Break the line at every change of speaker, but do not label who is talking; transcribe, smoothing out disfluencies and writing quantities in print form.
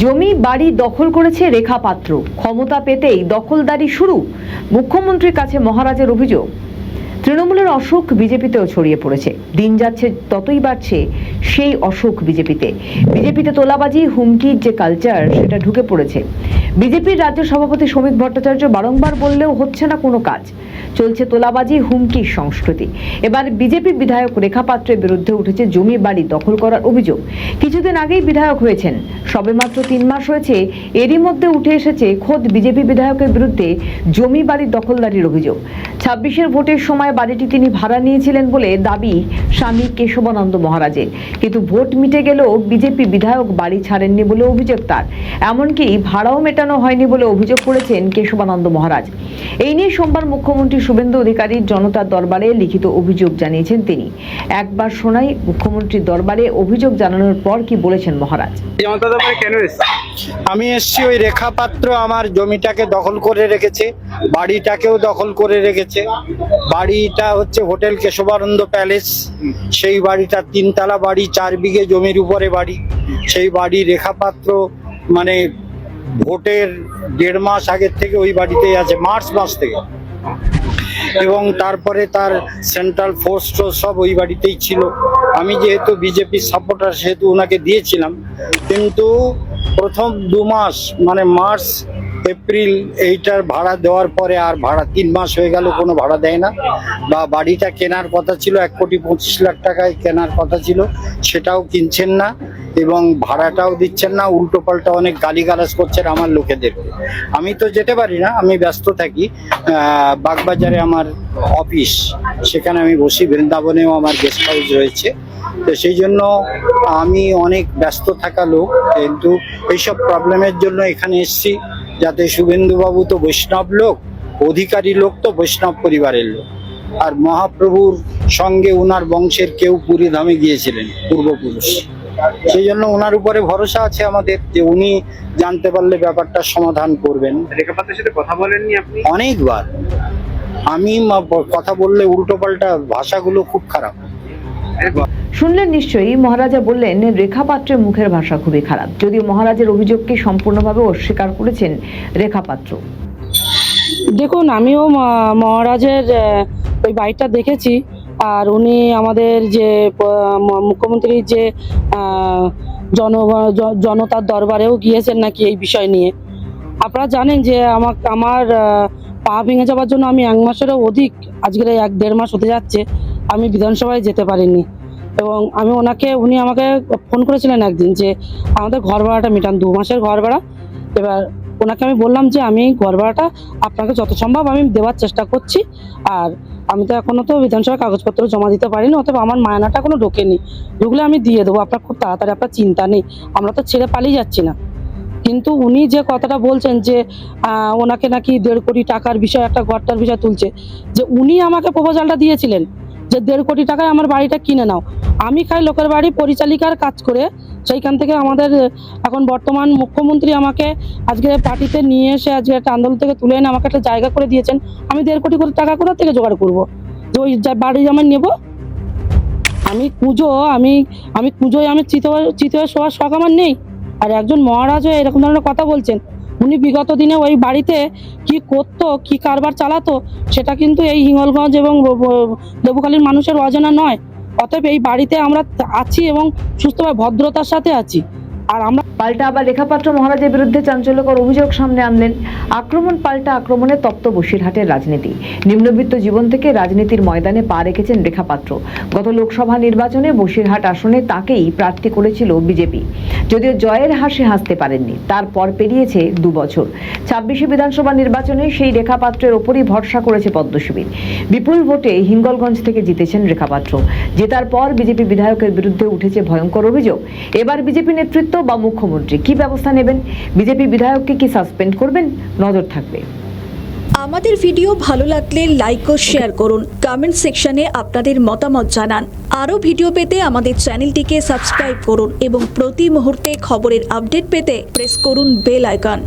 জমি বাড়ি দখল করেছে রেখা পাত্র, ক্ষমতা পেতেই দখলদারি শুরু। মুখ্যমন্ত্রীর কাছে মহারাজের অভিযোগ। তৃণমূলের অসুখ বিজেপিতেও ছড়িয়ে পড়েছে। দিন যাচ্ছে ততই বাড়ছে সেই অসুখ বিজেপিতে তোলাবাজি হুমকির যে কালচার সেটা ঢুকে পড়েছে। বিজেপির রাজ্য সভাপতি শ্রমিক ভট্টাচার্য বারংবার বললেও হচ্ছে না কোনো কাজ। চলছে তোলাবাজি হুমকির সংস্কৃতি। এবার বিজেপি বিধায়ক রেখা পাত্রের বিরুদ্ধে উঠেছে জমি বাড়ি দখল করার অভিযোগ। কিছুদিন আগেই বিধায়ক হয়েছেন, সবেমাত্র 3 মাস হয়েছে। এরই মধ্যে উঠে এসেছে খোদ বিজেপি বিধায়কের বিরুদ্ধে জমি বাড়ির দখলদারির অভিযোগ। 26-এর ভোটের সময় বাড়িটি তিনি ভাড়া নিয়েছিলেন বলে দাবি স্বামী কেশবানন্দ মহারাজের। কিন্তু ভোট মিটে গেলেও বিজেপি বিধায়ক বাড়ি ছাড়েননি বলে অভিযোগ তার। এমনকি ভাড়াও মেটানো হয়নি বলে অভিযোগ করেছেন কেশবানন্দ মহারাজ। এই নিয়ে সোমবার মুখ্যমন্ত্রী শুভেন্দু অধিকারীর জনতার দরবারে লিখিত অভিযোগ জানিয়েছেন তিনি। একবার শোনাই মুখ্যমন্ত্রীর দরবারে অভিযোগ জানানোর পর কি বলেছেন মহারাজ।
আমি এসছি ওই রেখা পাত্র আমার জমিটাকে দখল করে রেখেছে, বাড়িটাকেও দখল করে রেখেছে। বাড়িটা হচ্ছে হোটেল কেশবানন্দ প্যালেস। সেই বাড়িটা 3 তলা বাড়ি, 4 বিঘে জমির উপরে বাড়ি। সেই বাড়ি রেখা পাত্র মানে ভোটের 1.5 মাস আগের থেকে ওই বাড়িতেই আছে, মার্চ মাস থেকে। এবং তারপরে তার সেন্ট্রাল ফোর্স সব ওই বাড়িতেই ছিল। আমি যেহেতু বিজেপি সাপোর্টার সেহেতু ওনাকে দিয়েছিলাম। কিন্তু প্রথম 2 মাস মানে মার্চ এপ্রিল এইটার ভাড়া দেওয়ার পরে আর ভাড়া 3 মাস হয়ে গেল, কোনো ভাড়া দেয় না। বা বাড়িটা কেনার কথা ছিল 1,25,00,000 টাকায় কেনার কথা ছিল, সেটাও কিনছেন না এবং ভাড়াটাও দিচ্ছেন না। উল্টো পাল্টা অনেক গালিগালাজ করছেন আমার লোকেদেরকে। আমি তো যেতে পারি না, আমি ব্যস্ত থাকি। বাগবাজারে আমার অফিস, সেখানে আমি বসি। বৃন্দাবনেও আমার গেস্ট হাউস রয়েছে। তো সেই জন্য আমি অনেক ব্যস্ত থাকা লোক, কিন্তু এইসব প্রবলেমের জন্য এখানে এসেছি। যাতে শুভেন্দুবাবু তো বৈষ্ণব লোক, অধিকারী লোক, তো বৈষ্ণব পরিবারের লোক। আর মহাপ্রভুর সঙ্গে উনার বংশের কেউ পুরী ধামে গিয়েছিলেন পূর্বপুরুষ। সেই জন্য ওনার উপরে ভরসা আছে আমাদের যে উনি জানতে পারলে ব্যাপারটা সমাধান করবেন।
রেখা পাত্রের সাথে কথা বলেননি আপনি?
অনেকবার আমি কথা বললে উল্টো পাল্টা ভাষাগুলো খুব খারাপ।
শুনলেন নিশ্চয়ই, মহারাজা বললেন রেখা পাত্রের মুখের ভাষা খুবই খারাপ। যদিও মহারাজের অভিযোগকে সম্পূর্ণভাবে অস্বীকার করেছেন রেখা পাত্র।
দেখুন, আমিও মহারাজের ওই বাড়িটা দেখেছি। আর উনি আমাদের যে মুখ্যমন্ত্রীর যে জনতার দরবারেও গিয়েছেন নাকি এই বিষয় নিয়ে। আপনারা জানেন যে আমার পা ভেঙে যাওয়ার জন্য আমি 1 মাসেরও অধিক, আজকের 1-1.5 মাস হতে যাচ্ছে, আমি বিধানসভায় যেতে পারিনি। এবং উনি আমাকে ফোন করেছিলেন একদিন যে আমাদের ঘর ভাড়াটা মেটান, 2 মাসের ঘর ভাড়া। এবার ওনাকে আমি বললাম যে আমি ঘর ভাড়াটা আপনাকে যত সম্ভব আমি দেওয়ার চেষ্টা করছি। আর আমি তো এখনো তো বিধানসভার কাগজপত্র জমা দিতে পারিনি, অতএব আমার মায়নাটা এখনো ঢোকেনি। ঢুকলে আমি দিয়ে দেবো, আপনার খুব তাড়াতাড়ি, আপনার চিন্তা নেই, আমরা তো ছেড়ে পালিয়ে যাচ্ছি না। কিন্তু উনি যে কথাটা বলছেন যে ওনাকে নাকি 1.5 কোটি টাকার বিষয়, একটা ঘরটার বিষয় তুলছে, যে উনি আমাকে প্রপোজালটা দিয়েছিলেন যে 1.5 কোটি টাকায় আমার বাড়িটা কিনে নাও। আমি খাই লোকের বাড়ি পরিচালিকার কাজ করে। সেইখান থেকে আমাদের এখন বর্তমান মুখ্যমন্ত্রী আমাকে আজকে পার্টিতে নিয়ে এসে আজকে একটা আন্দোলন থেকে তুলে এনে আমাকে একটা জায়গা করে দিয়েছেন। আমি 1.5 কোটি টাকা কোথা থেকে জোগাড় করবো যে ওই বাড়ি আমার নেব? আমি পুজোয় আমি চিতয়ে শোয়ার শখ আমার নেই। আর একজন মহারাজ হয়ে এরকম ধরনের কথা বলছেন। উনি বিগত দিনে ওই বাড়িতে কি করতো, কি কারবার চালাতো, সেটা কিন্তু এই হিঙ্গলগঞ্জ এবং লেবুখালীর মানুষের অজানা নয়। অতএব এই বাড়িতে আমরা আছি এবং সুস্থভাবে ভদ্রতার সাথে আছি। আর আমরা
পাল্টা আবার রেখা পাত্র মহারাজের বিরুদ্ধে চাঞ্চল্যকর অভিযোগ সামনে আনলেন। আক্রমণ পাল্টা আক্রমণে তপ্ত বসিরহাটের রাজনীতি। নিম্নবিত্ত জীবন থেকে রাজনীতির ময়দানে পা রেখেছেন রেখা পাত্র। গত লোকসভা নির্বাচনে বসিরহাট আসনে তাকেই প্রার্থী করেছিল বিজেপি। যদিও জয়ের হাসি হাসতে পারেননি। তারপর পেরিয়েছে 2 বছর। 26 বিধানসভা নির্বাচনে সেই রেখা পাত্রের ওপরই ভরসা করেছে পদ্মশিবির। বিপুল ভোটে হিঙ্গলগঞ্জ থেকে জিতেছেন রেখা পাত্র। জেতার পর বিজেপি বিধায়কের বিরুদ্ধে উঠেছে ভয়ঙ্কর অভিযোগ। এবার বিজেপি নেতৃত্ব বা মুখ্যমন্ত্রী কি ব্যবস্থা নেবেন? বিজেপি বিধায়ককে কি সাসপেন্ড করবেন? নজর থাকবে।
আমাদের ভিডিও ভালো লাগলে লাইক ও শেয়ার করুন, কমেন্ট সেকশনে আপনাদের মতামত জানান। আরও ভিডিও পেতে আমাদের চ্যানেলটিকে সাবস্ক্রাইব করুন এবং প্রতি মুহূর্তে খবরের আপডেট পেতে প্রেস করুন বেল আইকন।